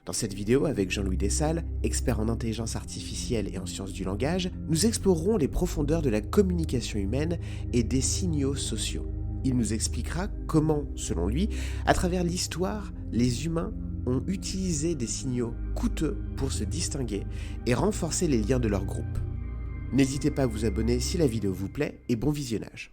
Dans cette vidéo avec Jean-Louis Dessalles, expert en intelligence artificielle et en sciences du langage, nous explorerons les profondeurs de la communication humaine et des signaux sociaux. Il nous expliquera comment, selon lui, à travers l'histoire, les humains ont utilisé des signaux coûteux pour se distinguer et renforcer les liens de leur groupe. N'hésitez pas à vous abonner si la vidéo vous plaît et bon visionnage.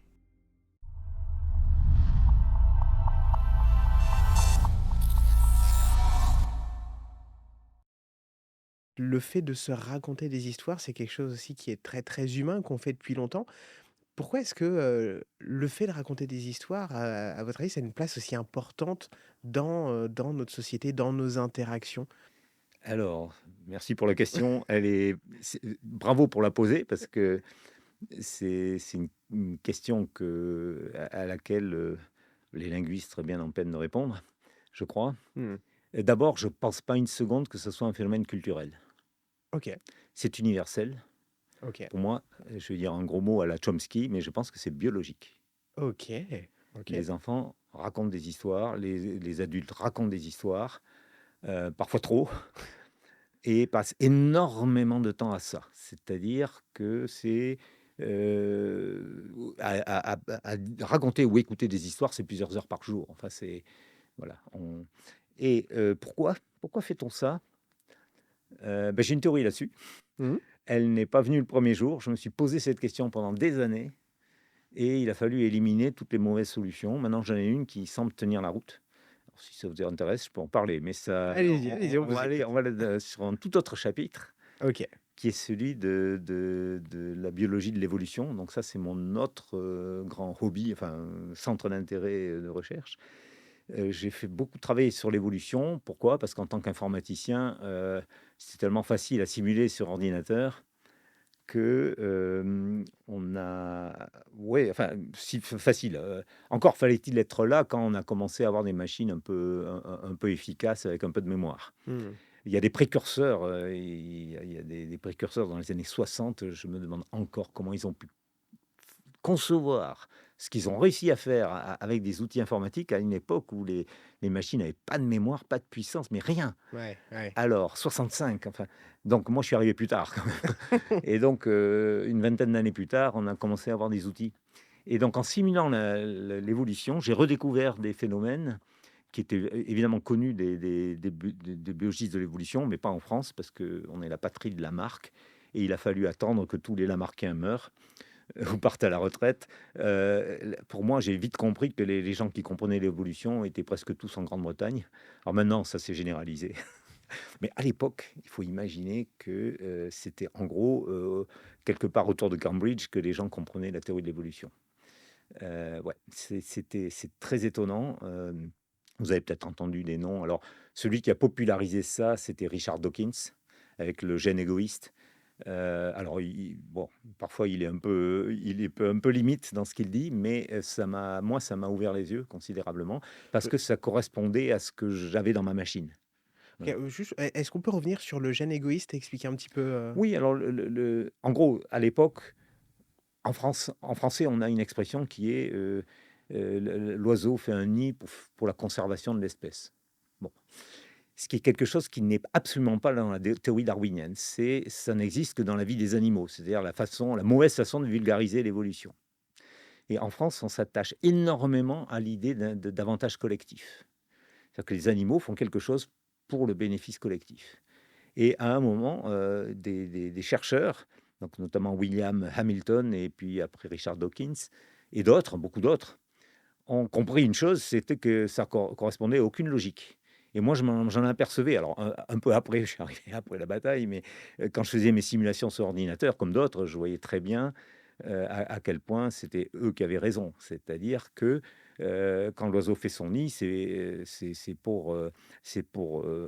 Le fait de se raconter des histoires, c'est quelque chose aussi qui est très, très humain, qu'on fait depuis longtemps. Pourquoi est-ce que, le fait de raconter des histoires, à votre avis, ça a une place aussi importante dans notre société, dans nos interactions? Alors, merci pour la question. Bravo pour la poser parce que c'est une question à laquelle les linguistes seraient bien en peine de répondre, je crois. Mmh. D'abord, je ne pense pas une seconde que ce soit un phénomène culturel. OK, C'est universel. OK, Pour moi, je vais dire un gros mot à la Chomsky, mais je pense que c'est biologique. OK, OK. Les enfants racontent des histoires, les adultes racontent des histoires, parfois trop. Et passe énormément de temps à ça. C'est-à-dire que c'est, à raconter ou écouter des histoires, c'est plusieurs heures par jour. Enfin, c'est voilà, on et pourquoi? Pourquoi fait-on ça? J'ai une théorie là-dessus. Mmh. Elle n'est pas venue le premier jour. Je me suis posé cette question pendant des années et il a fallu éliminer toutes les mauvaises solutions. Maintenant, j'en ai une qui semble tenir la route. Alors si ça vous intéresse, je peux en parler, mais ça Allez-y, allez-y, on on va vous aller écoute. on va aller, sur un tout autre chapitre. OK. Qui est celui de la biologie de l'évolution. Donc ça, c'est mon autre, grand hobby, enfin, centre d'intérêt, de recherche. J'ai fait beaucoup de travail sur l'évolution. Pourquoi? Parce qu'en tant qu'informaticien, c'est tellement facile à simuler sur ordinateur que, on a ouais, enfin, si facile, encore fallait-il être là quand on a commencé à avoir des machines un peu efficaces avec un peu de mémoire. Mmh. Il y a des précurseurs, il y a des précurseurs dans les années 60. Je me demande encore comment ils ont pu concevoir ce qu'ils ont réussi à faire avec des outils informatiques à une époque où les machines n'avaient pas de mémoire, pas de puissance, mais rien. Ouais, ouais. Alors 65, enfin, donc moi je suis arrivé plus tard quand même et donc une vingtaine d'années plus tard, on a commencé à avoir des outils et donc en simulant l'évolution, j'ai redécouvert des phénomènes qui était évidemment connu des biologistes de l'évolution, mais pas en France, parce qu'on est la patrie de Lamarck, et il a fallu attendre que tous les Lamarckiens meurent ou partent à la retraite. Pour moi, j'ai vite compris que les gens qui comprenaient l'évolution étaient presque tous en Grande-Bretagne. Alors maintenant, ça s'est généralisé. Mais à l'époque, il faut imaginer que c'était en gros quelque part autour de Cambridge que les gens comprenaient la théorie de l'évolution. Ouais, c'est très étonnant. Vous avez peut-être entendu des noms. Alors, celui qui a popularisé ça, c'était Richard Dawkins, avec le gène égoïste. Alors, bon, parfois il est un peu limite dans ce qu'il dit, mais ça m'a ouvert les yeux considérablement parce Heu, que ça correspondait à ce que j'avais dans ma machine. OK, Voilà. juste, est-ce qu'on peut revenir sur le gène égoïste et expliquer un petit peu, Oui, alors en gros, à l'époque, en français, on a une expression qui est l'oiseau fait un nid pour la conservation de l'espèce. Bon. Ce qui est quelque chose qui n'est absolument pas dans la théorie darwinienne. Ça n'existe que dans la vie des animaux, c'est-à-dire la mauvaise façon de vulgariser l'évolution. Et en France, on s'attache énormément à l'idée d'avantage collectif. C'est-à-dire que les animaux font quelque chose pour le bénéfice collectif. Et à un moment, des chercheurs, donc notamment William Hamilton et puis après Richard Dawkins et d'autres, beaucoup d'autres, ont compris une chose, c'était que ça correspondait à aucune logique. Et moi, j'en apercevais, alors un peu après, je suis arrivé après la bataille, mais quand je faisais mes simulations sur ordinateur, comme d'autres, je voyais très bien à quel point c'était eux qui avaient raison. C'est-à-dire que quand l'oiseau fait son nid, c'est pour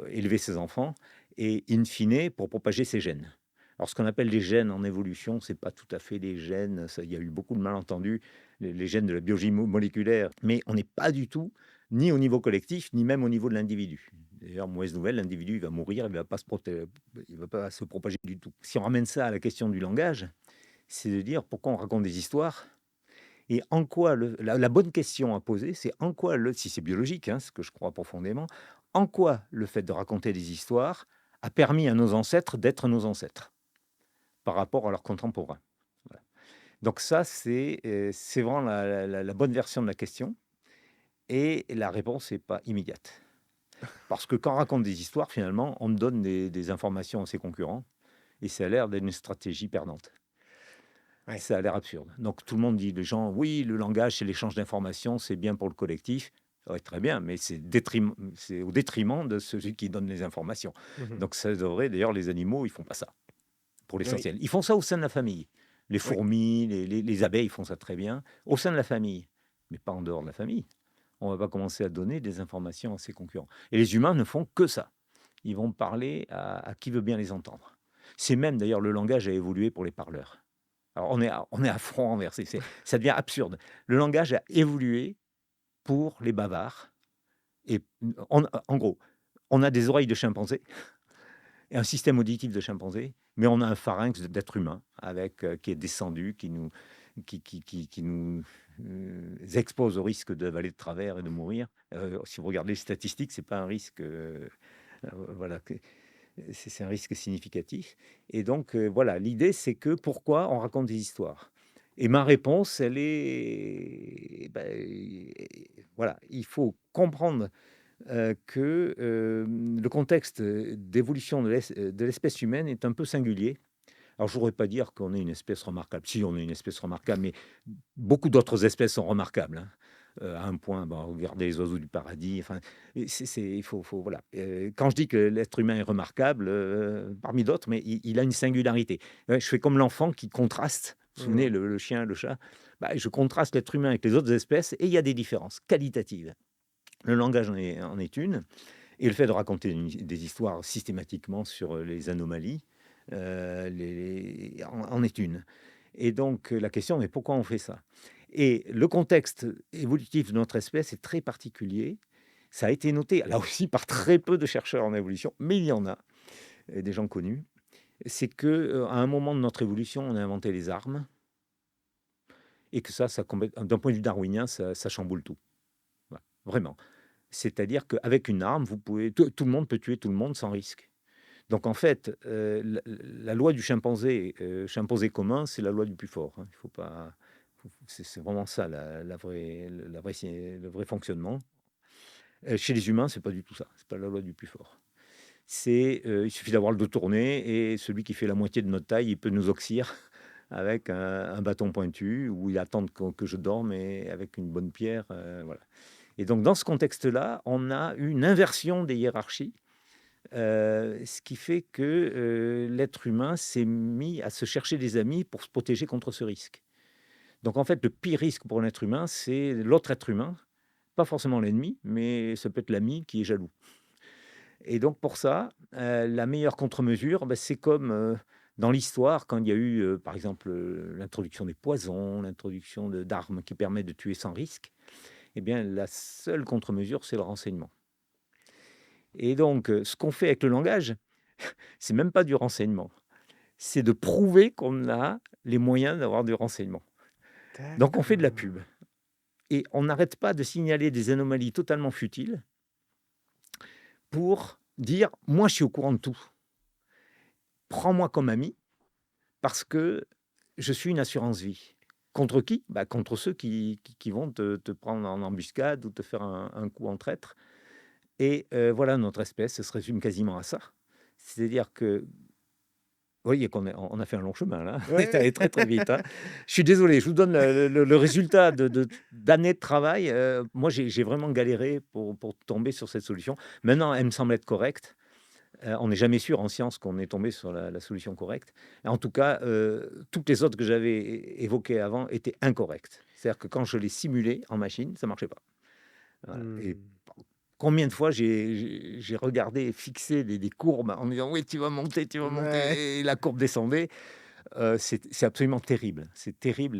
élever ses enfants et in fine pour propager ses gènes. Alors, ce qu'on appelle les gènes en évolution, c'est pas tout à fait les gènes. Il y a eu beaucoup de malentendus, les gènes de la biologie moléculaire, mais on n'est pas du tout ni au niveau collectif, ni même au niveau de l'individu. D'ailleurs, mauvaise nouvelle, l'individu il va mourir, il va pas se propager du tout. Si on ramène ça à la question du langage, c'est de dire pourquoi on raconte des histoires et en quoi la bonne question à poser, c'est en quoi si c'est biologique, hein, ce que je crois profondément, en quoi le fait de raconter des histoires a permis à nos ancêtres d'être nos ancêtres par rapport à leurs contemporains. Voilà. Donc ça, c'est vraiment la bonne version de la question. Et la réponse n'est pas immédiate. Parce que quand on raconte des histoires, finalement, on donne des informations à ses concurrents. Et ça a l'air d'être une stratégie perdante. Ouais. Ça a l'air absurde. Donc tout le monde dit, les gens, oui, le langage, c'est l'échange d'informations, c'est bien pour le collectif. Ouais, très bien, mais c'est au détriment de celui qui donne les informations. Mhm. Donc ça devrait, d'ailleurs, les animaux, ils font pas ça, pour Oui, l'essentiel. Ils font ça au sein de la famille. Les oui, fourmis, les abeilles font ça très bien, au sein de la famille, mais pas en dehors de la famille. On va pas commencer à donner des informations à ses concurrents. Et les humains ne font que ça. Ils vont parler à qui veut bien les entendre. C'est même, d'ailleurs, le langage a évolué pour les parleurs. Alors, on est à front renversé. Ça devient absurde. Le langage a évolué pour les bavards. Et en gros, on a des oreilles de chimpanzé et un système auditif de chimpanzé, mais on a un pharynx d'être humain qui est descendu, qui nous expose au risque d'avaler de travers et de mourir. Si vous regardez les statistiques, c'est pas un risque. Voilà, c'est un risque significatif. Et donc, voilà, l'idée, c'est que pourquoi on raconte des histoires. Et ma réponse, elle est, voilà, il faut comprendre que le contexte d'évolution de l'espèce humaine est un peu singulier. Alors, je ne voudrais pas dire qu'on est une espèce remarquable. Si, on est une espèce remarquable, mais beaucoup d'autres espèces sont remarquables, hein. À un point, regardez les oiseaux du paradis. Enfin, il faut voilà. Quand je dis que l'être humain est remarquable, parmi d'autres, mais il a une singularité. Ouais, je fais comme l'enfant qui contraste. Vous vous souvenez, mhm, le chien, le chat. Je contraste l'être humain avec les autres espèces et il y a des différences qualitatives. Le langage en est une. Et le fait de raconter des histoires systématiquement sur les anomalies en est une. Et donc, la question est pourquoi on fait ça? Et le contexte évolutif de notre espèce est très particulier. Ça a été noté, là aussi, par très peu de chercheurs en évolution, mais il y en a, des gens connus. C'est que à un moment de notre évolution, on a inventé les armes et que d'un point de vue darwinien, ça chamboule tout. Voilà, vraiment. C'est-à-dire qu'avec une arme, tout le monde peut tuer tout le monde sans risque. Donc en fait, la loi du chimpanzé commun, c'est la loi du plus fort, hein. Il faut pas, c'est vraiment ça le vrai fonctionnement. Chez les humains, c'est pas du tout ça. C'est pas la loi du plus fort. Il suffit d'avoir le dos tourné et celui qui fait la moitié de notre taille, il peut nous oxyre avec un bâton pointu ou il attend que je dorme et avec une bonne pierre, voilà. Et donc dans ce contexte-là, on a une inversion des hiérarchies. Ce qui fait que l'être humain s'est mis à se chercher des amis pour se protéger contre ce risque. Donc en fait, le pire risque pour un être humain, c'est l'autre être humain, pas forcément l'ennemi, mais ça peut être l'ami qui est jaloux. Et donc pour ça, la meilleure contre-mesure, c'est comme dans l'histoire, quand il y a eu, par exemple, l'introduction des poisons, l'introduction d'armes qui permettent de tuer sans risque, eh bien la seule contre-mesure, c'est le renseignement. Et donc, ce qu'on fait avec le langage, c'est même pas du renseignement. C'est de prouver qu'on a les moyens d'avoir du renseignement. Donc on fait de la d'accord. pub et on n'arrête pas de signaler des anomalies totalement futiles pour dire: «Moi, je suis au courant de tout. Prends-moi comme ami parce que je suis une assurance vie». Contre qui? Contre ceux qui vont te prendre en embuscade ou te faire un coup en traître et voilà, notre espèce se résume quasiment à ça. C'est-à-dire que vous voyez on a fait un long chemin là, on Ouais, est ouais. allé très, très vite, hein. Je suis désolé, je vous donne le résultat d'années de travail. Moi, j'ai vraiment galéré pour tomber sur cette solution. Maintenant, elle me semble être correcte. On n'est jamais sûr en science qu'on est tombé sur la solution correcte. En tout cas, toutes les autres que j'avais évoquées avant étaient incorrectes. C'est-à-dire que quand je les simulais en machine, ça marchait pas. Voilà. Et Hmm. combien de fois j'ai regardé et fixé des courbes en me disant: «Oui, tu vas Ouais. monter» et la courbe descendait. C'est absolument terrible. C'est terrible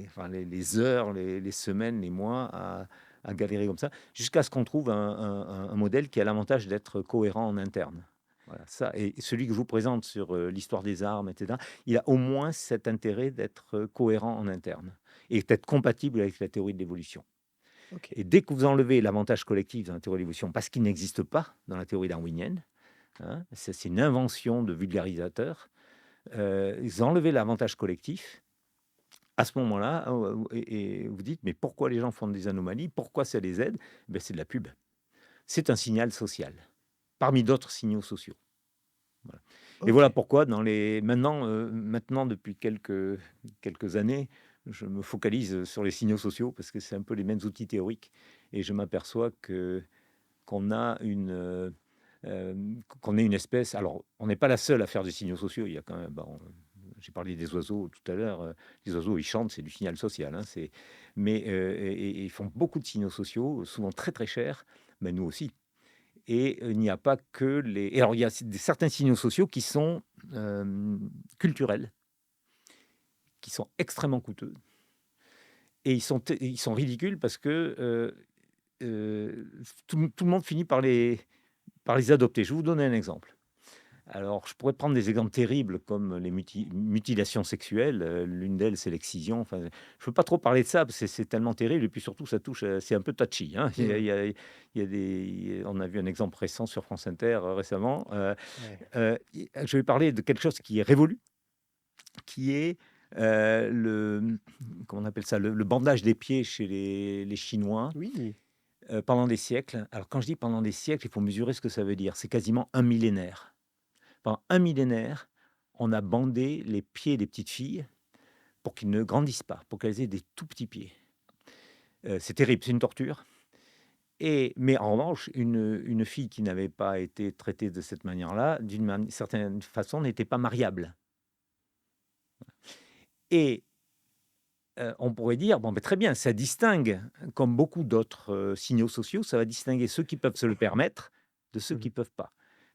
enfin, les heures, les semaines, les mois à galérer comme ça, jusqu'à ce qu'on trouve un modèle qui a l'avantage d'être cohérent en interne. Voilà, ça et celui que je vous présente sur, l'histoire des armes et cetera, il a au moins cet intérêt d'être, cohérent en interne et d'être compatible avec la théorie de l'évolution. Ok. Et dès que vous enlevez l'avantage collectif dans la théorie de l'évolution, parce qu'il n'existe pas dans la théorie darwinienne, hein, c'est une invention de vulgarisateur, vous enlevez l'avantage collectif, à ce moment-là, et vous dites, mais pourquoi les gens font des anomalies? Pourquoi ça les aide? Ben, c'est de la pub. C'est un signal social, parmi d'autres signaux sociaux. Voilà. Et Ok. voilà pourquoi maintenant depuis quelques années, je me focalise sur les signaux sociaux parce que c'est un peu les mêmes outils théoriques et je m'aperçois qu'on a qu'on est une espèce. Alors, on n'est pas la seule à faire des signaux sociaux. Il y a quand même, bon, j'ai parlé des oiseaux tout à l'heure. Les oiseaux, ils chantent, c'est du signal social, hein, mais et ils font beaucoup de signaux sociaux, souvent très très chers. Mais nous aussi. Et il n'y a pas que les. Et alors, il y a certains signaux sociaux qui sont culturels, qui sont extrêmement coûteux. Et ils sont ridicules parce que tout le monde finit par les adopter. Je vais vous donner un exemple. Alors, je pourrais prendre des exemples terribles comme les mutilations sexuelles. L'une d'elles, c'est l'excision. Enfin, je ne veux pas trop parler de ça parce que c'est tellement terrible. Et puis surtout, ça touche, c'est un peu touchy, hein. Hmm. On a vu un exemple récent sur France Inter récemment. Ouais. Je vais parler de quelque chose qui est révolu, qui est comment on appelle ça, le bandage des pieds chez les Chinois Oui. pendant des siècles. Alors, quand je dis pendant des siècles, il faut mesurer ce que ça veut dire. C'est quasiment un millénaire. Pendant un millénaire, on a bandé les pieds des petites filles pour qu'ils ne grandissent pas, pour qu'elles aient des tout petits pieds. C'est terrible, c'est une torture. Mais en revanche, une fille qui n'avait pas été traitée de cette manière-là, certaine façon, n'était pas mariable. Et on pourrait dire, bon, ben, très bien, ça distingue, comme beaucoup d'autres signaux sociaux, ça va distinguer ceux qui peuvent se le permettre de ceux qui Mhm. ne peuvent pas.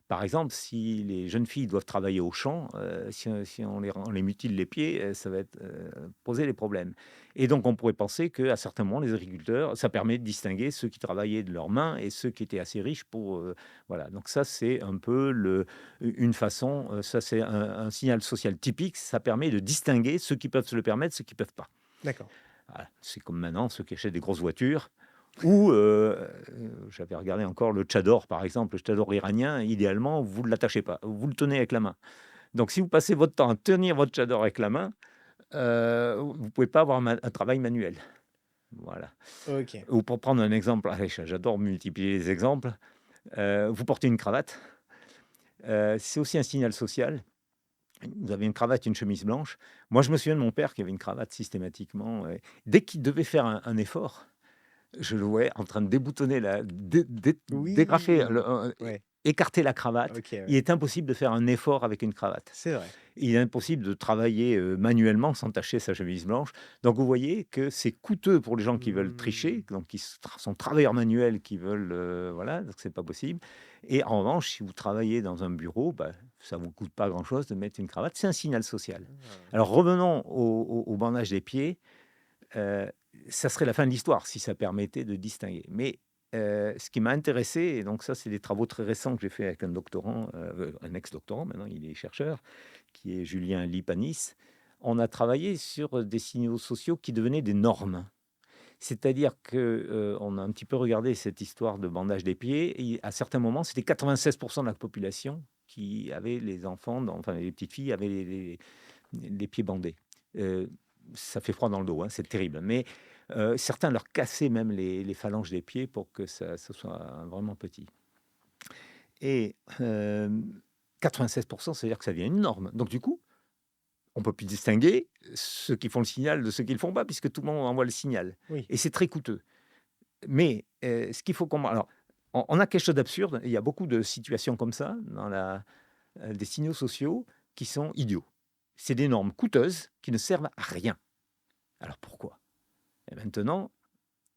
Par exemple, si les jeunes filles doivent travailler au champ, si on les mutile les pieds, ça va poser des problèmes. Et donc, on pourrait penser qu'à certains moments, les agriculteurs, ça permet de distinguer ceux qui travaillaient de leurs mains et ceux qui étaient assez riches pour... voilà, donc ça, c'est un peu une façon, ça c'est un signal social typique, ça permet de distinguer ceux qui peuvent se le permettre, ceux qui ne peuvent pas. D'accord. Voilà, c'est comme maintenant, ceux qui achètent des grosses voitures. Ou, j'avais regardé encore le tchador, par exemple, le tchador iranien, idéalement, vous ne l'attachez pas, vous le tenez avec la main. Donc, si vous passez votre temps à tenir votre tchador avec la main, vous ne pouvez pas avoir un travail manuel. Voilà. Ok. Ou pour prendre un exemple, allez, j'adore multiplier les exemples, vous portez une cravate, c'est aussi un signal social. Vous avez une cravate, une chemise blanche. Moi, je me souviens de mon père qui avait une cravate systématiquement. Dès qu'il devait faire un effort, je le voyais en train de déboutonner dégrafer, Oui. Ouais. écarter la cravate. Ok. Ouais. Il est impossible de faire un effort avec une cravate. C'est vrai. Il est impossible de travailler manuellement sans tacher sa chemise blanche. Donc vous voyez que c'est coûteux pour les gens qui veulent Hmm. tricher, donc qui sont travailleurs manuels, qui veulent voilà, donc c'est pas possible. Et en revanche, si vous travaillez dans un bureau, bah, ça vous coûte pas grand-chose de mettre une cravate. C'est un signal social. Ah. Alors revenons au bandage des pieds. Heu, Ça serait la fin de l'histoire si ça permettait de distinguer. Mais, ce qui m'a intéressé et donc ça, c'est des travaux très récents que j'ai fait avec un doctorant, un ex-doctorant, maintenant il est chercheur, qui est Julien Lipanis. On a travaillé sur, des signaux sociaux qui devenaient des normes. C'est-à-dire que, on a un petit peu regardé cette histoire de bandage des pieds et à certains moments, c'était 96 de la population qui avait les enfants enfin les petites filles avaient les pieds bandés. Heu, Ça fait froid dans le dos, hein, c'est terrible. Mais, certains leur cassaient même les phalanges des pieds pour que ça soit vraiment petit. Et 96 c'est-à-dire que ça devient une norme. Donc du coup, on peut plus distinguer ceux qui font le signal de ceux qui le font pas, puisque tout le monde envoie le signal. Oui. Et c'est très coûteux. Mais, ce qu'il faut comprendre alors, on a quelque chose d'absurde, il y a beaucoup de situations comme ça dans des signaux sociaux qui sont idiots. C'est des normes coûteuses qui ne servent à rien. Alors pourquoi? Et maintenant,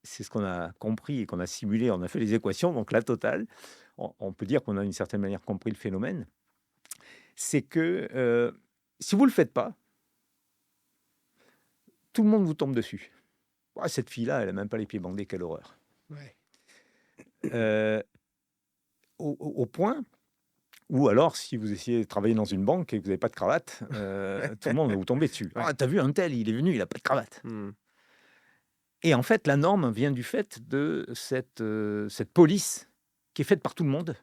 c'est ce qu'on a compris et qu'on a simulé, on a fait les équations, donc la totale. On peut dire qu'on a d'une certaine manière compris le phénomène. C'est que si vous ne le faites pas, tout le monde vous tombe dessus. Ah, cette fille-là, elle n'a même pas les pieds bandés, quelle horreur. Ouais. Euh, au point où alors, si vous essayez de travailler dans une banque et que vous n'avez pas de cravate, tout le monde va vous tomber dessus. Ouais. Ah, t'as vu un tel, il est venu, il n'a pas de cravate. Hmm. Et en fait, la norme vient du fait de cette police qui est faite par tout le monde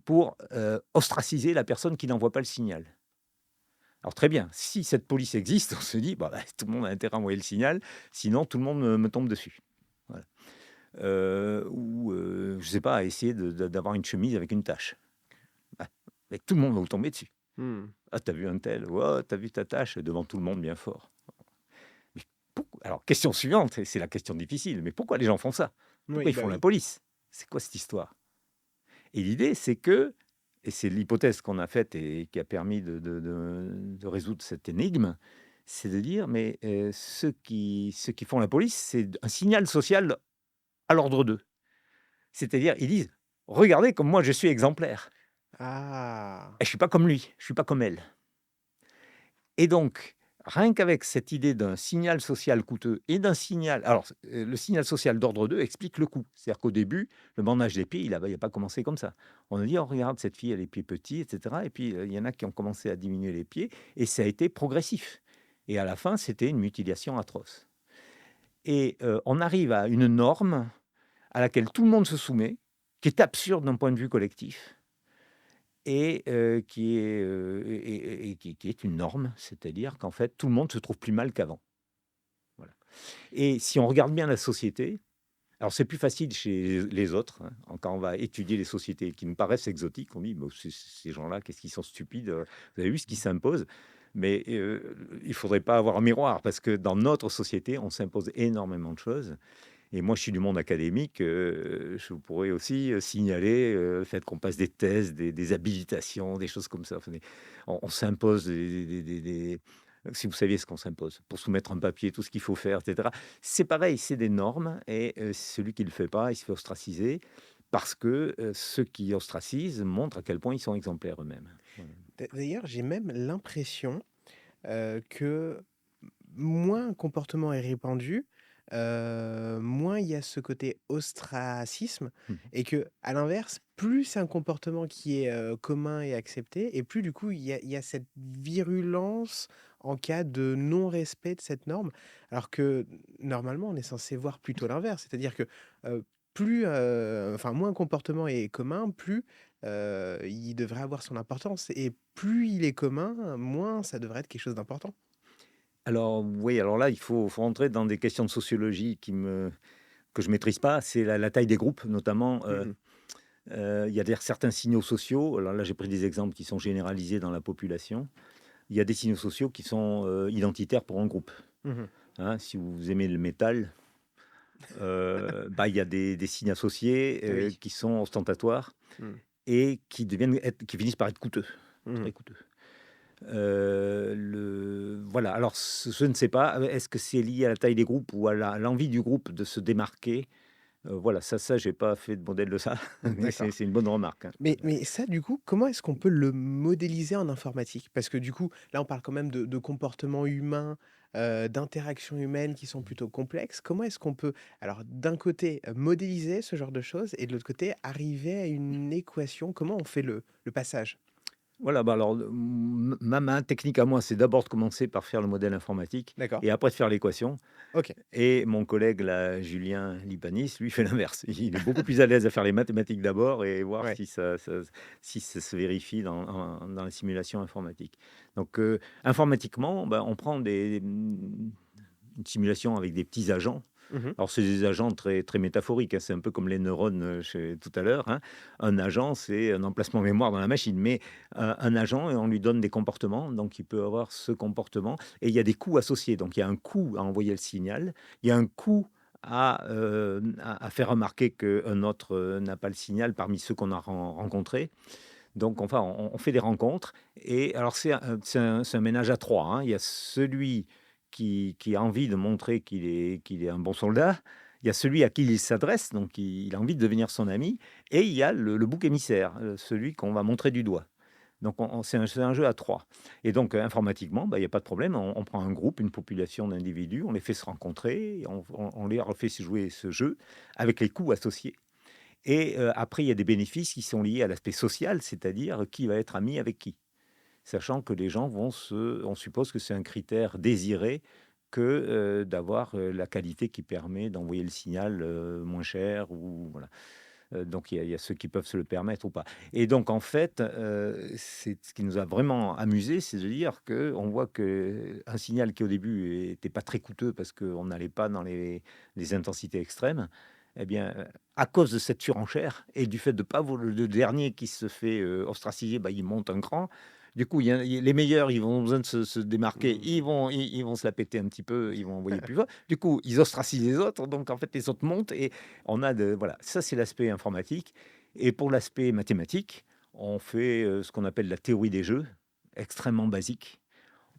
pour, ostraciser la personne qui n'envoie pas le signal. Alors très bien, si cette police existe, on se dit: bah, tout le monde a intérêt à envoyer le signal, sinon tout le monde me tombe dessus. Voilà. Ou, je sais pas, à essayer d'avoir une chemise avec une tache. Bah, mais tout le monde va vous tomber dessus. Mmh. «Ah, tu vu un tel? Oh, tu vu ta tache?» devant tout le monde bien fort. Mais pourquoi alors question suivante, et c'est la question difficile, mais pourquoi les gens font ça? Pourquoi Oui, ils bah font la oui. police? C'est quoi cette histoire? Et l'idée, c'est que et c'est l'hypothèse qu'on a faite et qui a permis de résoudre cette énigme, c'est de dire: «Mais, ceux qui font la police, c'est un signal social à l'ordre d'eux». C'est-à-dire, ils disent: «Regardez comme moi je suis exemplaire Ah! et je suis pas comme lui, je suis pas comme elle». Et donc, rien qu'avec cette idée d'un signal social coûteux et d'un signal alors, le signal social d'ordre 2 explique le coût. C'est-à-dire qu'au début, le bandage des pieds, il a pas commencé comme ça. On a dit: «Oh regarde cette fille, elle a les pieds petits» et cetera et puis, il y en a qui ont commencé à diminuer les pieds et ça a été progressif et à la fin, c'était une mutilation atroce et on arrive à une norme à laquelle tout le monde se soumet, qui est absurde d'un point de vue collectif et qui est, qui est une norme. C'est-à-dire qu'en fait, tout le monde se trouve plus mal qu'avant. Voilà. Et si on regarde bien la société, alors c'est plus facile chez les autres, hein, quand on va étudier les sociétés qui nous paraissent exotiques, on dit: «Bah, ces gens-là, qu'est-ce qu'ils sont stupides, vous avez vu ce qui s'impose?» mais il faudrait pas avoir un miroir parce que dans notre société, on s'impose énormément de choses et moi, je suis du monde académique, je pourrais aussi, signaler, le fait qu'on passe des thèses, des habilitations, des choses comme ça. Enfin des on s'impose des si vous saviez ce qu'on s'impose pour soumettre un papier, tout ce qu'il faut faire et cetera. C'est pareil, c'est des normes et celui qui ne le fait pas, il se fait ostraciser parce que, ceux qui ostracisent montrent à quel point ils sont exemplaires eux-mêmes. Voilà. D'ailleurs, j'ai même l'impression, que moins un comportement est répandu, moins il y a ce côté ostracisme Mmh. et que à l'inverse, plus c'est un comportement qui est, commun et accepté et plus du coup il y a cette virulence en cas de non-respect de cette norme. Alors que normalement, on est censé voir plutôt l'inverse. C'est-à-dire que, plus, enfin moins un comportement est commun, plus, il devrait avoir son importance et plus il est commun, moins ça devrait être quelque chose d'important. Alors oui, alors là, il faut rentrer dans des questions de sociologie que je maîtrise pas. C'est la taille des groupes notamment, Mmh. il y a certains signaux sociaux, alors là, j'ai pris des exemples qui sont généralisés dans la population. Il y a des signaux sociaux qui sont, identitaires pour un groupe, Mmh. hein. Si vous aimez le métal, bah, il y a des signes associés, Oui. qui sont ostentatoires Mmh. et qui finissent par être coûteux, Mmh. très coûteux. Voilà, alors je ne sais pas, est-ce que c'est lié à la taille des groupes ou à l'envie du groupe de se démarquer? Voilà, ça, j'ai pas fait de modèle de ça, mais c'est D'accord. c'est une bonne remarque, hein. Mais ça, du coup, comment est-ce qu'on peut le modéliser en informatique? Parce que du coup, là, on parle quand même de comportements humains, d'interactions humaines qui sont plutôt complexes. Comment est-ce qu'on peut, alors d'un côté, modéliser ce genre de choses et de l'autre côté, arriver à une équation? Comment on fait le passage? Voilà, bah, alors, ma main technique à moi, c'est d'abord de commencer par faire le modèle informatique D'accord. et après de faire l'équation OK. et mon collègue là, Julien Lipanis, lui, fait l'inverse. Il est beaucoup plus à l'aise à faire les mathématiques d'abord et voir Ouais. si ça se vérifie dans la simulation informatique. Donc, informatiquement, bah, on prend une simulation avec des petits agents. Mmh. Alors, c'est des agents très, très métaphoriques, hein, c'est un peu comme les neurones tout à l'heure, hein. Un agent, c'est un emplacement mémoire dans la machine, mais un agent, et on lui donne des comportements, donc il peut avoir ce comportement, et il y a des coûts associés. Donc, il y a un coût à envoyer le signal, il y a un coût à faire remarquer qu'un autre n'a pas le signal parmi ceux qu'on a rencontrés. Donc, enfin, on fait des rencontres. Et alors, c'est un ménage à trois, hein. Il y a celui qui a envie de montrer qu'il est un bon soldat. Il y a celui à qui il s'adresse, donc il a envie de devenir son ami. Et il y a le bouc émissaire, celui qu'on va montrer du doigt. Donc, c'est un jeu à trois. Et donc, informatiquement, bah, il y a pas de problème. On prend un groupe, une population d'individus, on les fait se rencontrer, et on les refait jouer ce jeu avec les coûts associés. Et après, il y a des bénéfices qui sont liés à l'aspect social, c'est-à-dire qui va être ami avec qui. Sachant que les gens on suppose que c'est un critère désiré que d'avoir la qualité qui permet d'envoyer le signal moins cher ou voilà. Donc il y a ceux qui peuvent se le permettre ou pas. Et donc en fait, c'est ce qui nous a vraiment amusé, c'est de dire que on voit qu'un signal qui au début était pas très coûteux parce qu'on n'allait pas dans les intensités extrêmes, eh bien, à cause de cette surenchère et du fait de pas vouloir le dernier qui se fait, ostraciser, bah, il monte un cran. Du coup, il y a les meilleurs, ils vont besoin de se démarquer, Mmh. ils vont se la péter un petit peu, ils vont envoyer plus fort. Du coup, ils ostracisent les autres, donc en fait, les autres montent et on a de voilà, ça c'est l'aspect informatique et pour l'aspect mathématique, on fait, ce qu'on appelle la théorie des jeux, extrêmement basique.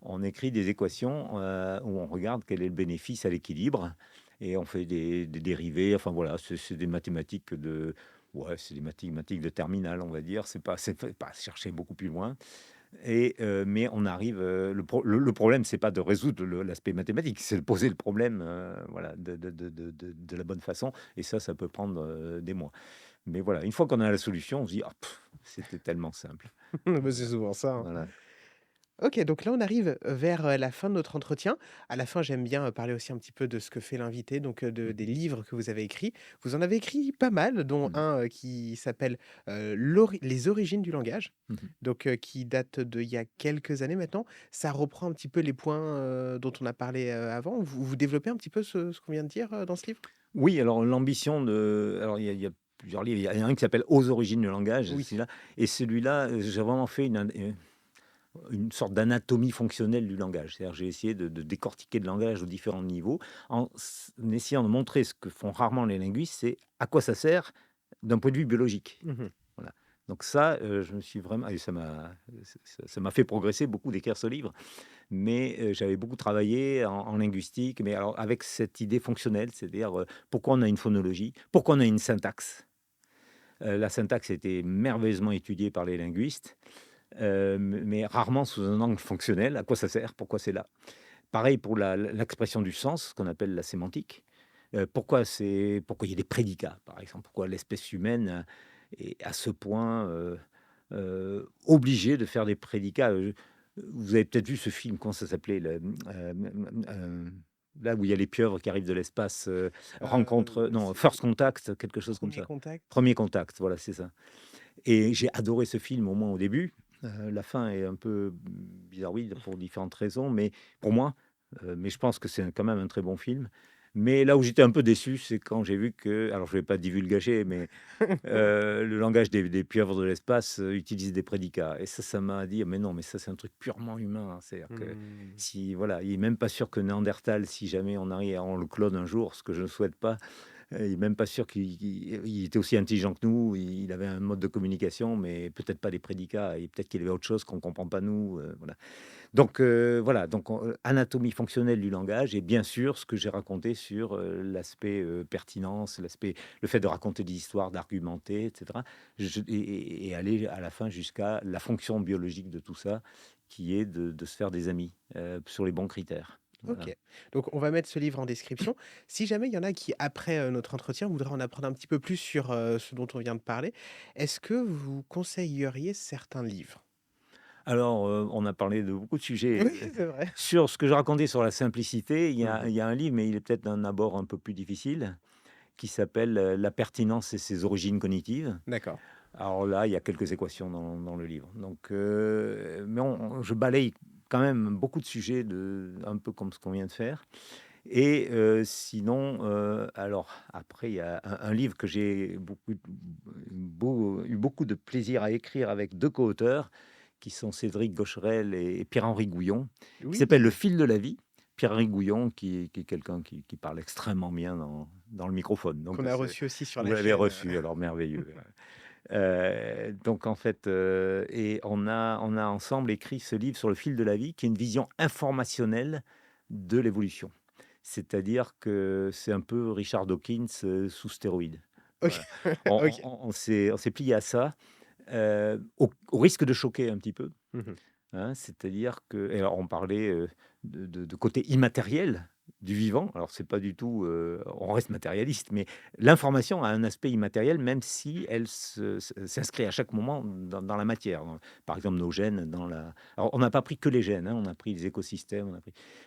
On écrit des équations, où on regarde quel est le bénéfice à l'équilibre et on fait des dérivés, enfin voilà, c'est des mathématiques de ouais, c'est des mathématiques de terminale, on va dire. C'est pas chercher beaucoup plus loin et mais on arrive, le problème, c'est pas de résoudre l'aspect mathématique, c'est de poser le problème, voilà, de la bonne façon et ça peut prendre, des mois. Mais voilà, une fois qu'on a la solution, on se dit: «Ah c'était tellement simple». Bah, c'est Voilà, souvent ça, hein. voilà. OK, donc là, on arrive vers, la fin de notre entretien. À la fin, j'aime bien, parler aussi un petit peu de ce que fait l'invité, donc des Mmh livres que vous avez écrits. Vous en avez écrit pas mal, dont mh. un, qui s'appelle, «Les origines du langage», Mmh. donc qui date d'il y a quelques années maintenant. Ça reprend un petit peu les points, dont on a parlé, avant. Vous développez un petit peu ce qu'on vient de dire, dans ce livre? Oui, alors l'ambition de alors il y a plusieurs livres. Il y en a un qui s'appelle «Aux origines du langage», Oui. celui-là et celui-là, j'ai vraiment fait une sorte d'anatomie fonctionnelle du langage. C'est-à-dire, j'ai essayé de décortiquer le langage aux différents niveaux en essayant de montrer ce que font rarement les linguistes, c'est à quoi ça sert d'un point de vue biologique. Mmh. Voilà. Donc ça, je me suis vraiment et ça m'a fait progresser beaucoup d'écrire ce livre. Mais, j'avais beaucoup travaillé en linguistique, mais alors avec cette idée fonctionnelle, c'est-à-dire, pourquoi on a une phonologie? Pourquoi on a une syntaxe? La syntaxe a été merveilleusement étudiée par les linguistes, mais rarement sous un angle fonctionnel. À quoi ça sert? Pourquoi c'est là? Pareil pour l'expression du sens, ce qu'on appelle la sémantique. Pourquoi il y a des prédicats, par exemple? Pourquoi l'espèce humaine, est à ce point, obligée de faire des prédicats? Vous avez peut-être vu ce film, comment ça s'appelait? Là où il y a les pieuvres qui arrivent de l'espace, rencontre non, C'est First Contact, quelque chose comme 1 ça. contact? Premier Contact, voilà, c'est ça et j'ai adoré ce film, au moins au début. La fin est un peu bizarroïde pour différentes raisons, mais pour moi, mais je pense que c'est quand même un très bon film. Mais là où j'étais un peu déçu, c'est quand j'ai vu que alors je vais pas divulgacher, mais le langage des pieuvres de l'espace, utilise des prédicats et ça m'a dit: «Mais non, mais ça, c'est un truc purement humain». C'est-à-dire que Mmh. si voilà, il est même pas sûr que Néandertal, si jamais on le clone un jour, ce que je ne souhaite pas, il est même pas sûr qu'il était aussi intelligent que nous. Il avait un mode de communication, mais peut-être pas des prédicats et peut-être qu'il avait autre chose qu'on ne comprend pas nous, voilà. Donc voilà, donc anatomie fonctionnelle du langage et bien sûr ce que j'ai raconté sur, l'aspect, pertinence, le fait de raconter des histoires, d'argumenter et cetera. Et aller à la fin jusqu'à la fonction biologique de tout ça, qui est de se faire des amis, sur les bons critères. Voilà. OK. Donc on va mettre ce livre en description. Si jamais il y en a qui, après, notre entretien, voudraient en apprendre un petit peu plus sur, ce dont on vient de parler, est-ce que vous conseilleriez certains livres? Alors, on a parlé de beaucoup de sujets, Oui, c'est vrai. sur ce que je racontais sur la simplicité, il y a Mmh. il y a un livre, mais il est peut-être d'un abord un peu plus difficile, qui s'appelle, «La pertinence et ses origines cognitives». D'accord. Alors là, il y a quelques équations dans le livre. Donc, mais je balaye quand même beaucoup de sujets un peu comme ce qu'on vient de faire. Et sinon, alors après, il y a un livre que j'ai eu beaucoup de plaisir à écrire avec 2 co-auteurs, qui sont Cédric Gaucherel et Pierre-Henri Gouillon, qui s'appelle «Le Oui, fil de la vie». Pierre-Henri Gouillon qui est quelqu'un qui parle extrêmement bien dans le microphone. Donc qu'on a reçu aussi sur vous la l'avez chaîne. reçu, alors merveilleux. Donc en fait, et on a ensemble écrit ce livre sur le fil de la vie, qui est une vision informationnelle de l'évolution. C'est-à-dire que c'est un peu Richard Dawkins, sous stéroïdes. OK. Voilà. On OK. on on s'est plié à ça, au risque de choquer un petit peu, Mmh. hein. C'est-à-dire que et alors on parlait, de côté immatériel du vivant. Alors c'est pas du tout, on reste matérialiste, mais l'information a un aspect immatériel, même si elle s'inscrit à chaque moment dans la matière. Par exemple, nos gènes alors on n'a pas pris que les gènes, hein, on a pris les écosystèmes,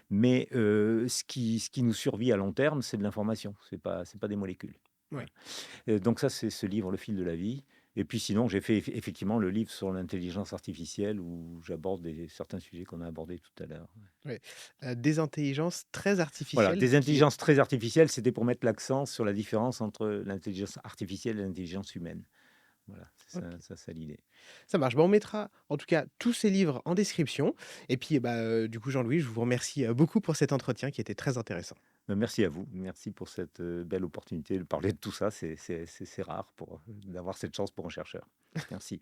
mais ce qui nous survit à long terme, c'est de l'information, c'est pas des molécules. Oui. Voilà. Donc ça, c'est ce livre, Le fil de la vie. Et puis sinon, j'ai fait effectivement le livre sur l'intelligence artificielle où j'aborde certains sujets qu'on a abordés tout à l'heure. Ouais. Des intelligences très Voilà, artificielles des qui est intelligences très artificielles, c'était pour mettre l'accent sur la différence entre l'intelligence artificielle et l'intelligence humaine. Voilà, c'est OK, ça l'idée. ça marche. Bah, on mettra en tout cas tous ces livres en description et puis, bah, du coup, Jean-Louis, je vous remercie, beaucoup pour cet entretien qui était très intéressant. Merci à vous. Merci pour cette, belle opportunité de parler de tout ça. C'est rare d'avoir cette chance pour un chercheur. Merci.